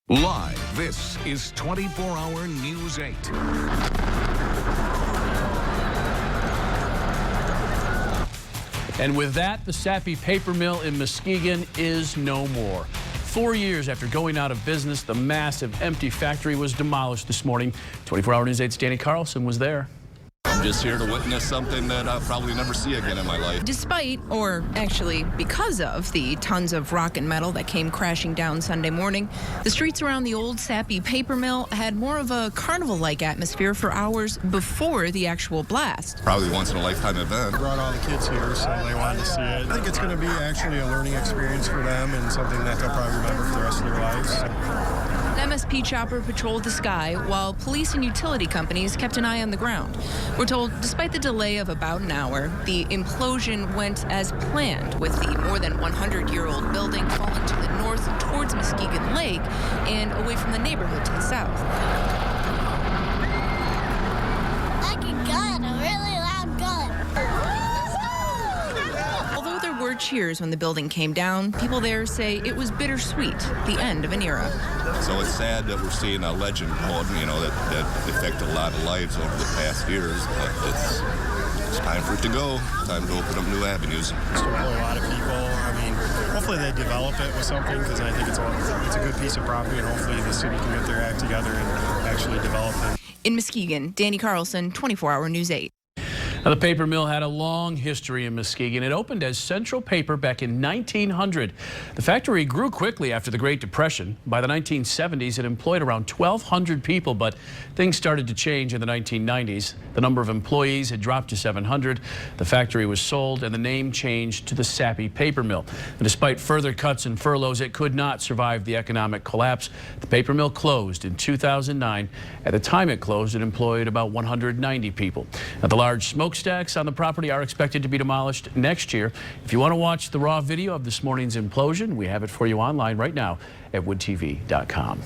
Live, this is 24-Hour News 8. And with that, the Sappi paper mill in Muskegon is no more. 4 years after going out of business, the massive empty factory was demolished this morning. 24-Hour News 8's Danny Carlson was there. I'm just here to witness something that I'll probably never see again in my life. Despite, or actually because of, the tons of rock and metal that came crashing down Sunday morning, the streets around the old Sappi paper mill had more of a carnival-like atmosphere for hours before the actual blast. Probably once in a lifetime event. Brought all the kids here, so they wanted to see it. I think it's going to be actually a learning experience for them and something that they'll probably remember for the rest of their lives. An MSP chopper patrolled the sky while police and utility companies kept an eye on the ground. We're told despite the delay of about an hour, the implosion went as planned, with the more than 100-year-old building falling to the north towards Muskegon Lake and away from the neighborhood to the south. Like a gun, a really loud gun. Although there were cheers when the building came down, people there say it was bittersweet, the end of an era. So it's sad that we're seeing a legend called, that affected a lot of lives over the past years, but it's time for it to go. Time to open up new avenues. It's to employ a lot of people. I mean, hopefully they develop it with something, because I think it's a good piece of property, and hopefully the city can get their act together and actually develop it. In Muskegon, Danny Carlson, 24-Hour News 8. Now, the paper mill had a long history in Muskegon. It opened as Central Paper back in 1900. The factory grew quickly after the Great Depression. By the 1970s, it employed around 1,200 people, but things started to change in the 1990s. The number of employees had dropped to 700. The factory was sold, and the name changed to the Sappi paper mill. And despite further cuts and furloughs, it could not survive the economic collapse. The paper mill closed in 2009. At the time it closed, it employed about 190 people. Now, the large smokestacks on the property are expected to be demolished next year. If you want to watch the raw video of this morning's implosion, we have it for you online right now at woodtv.com.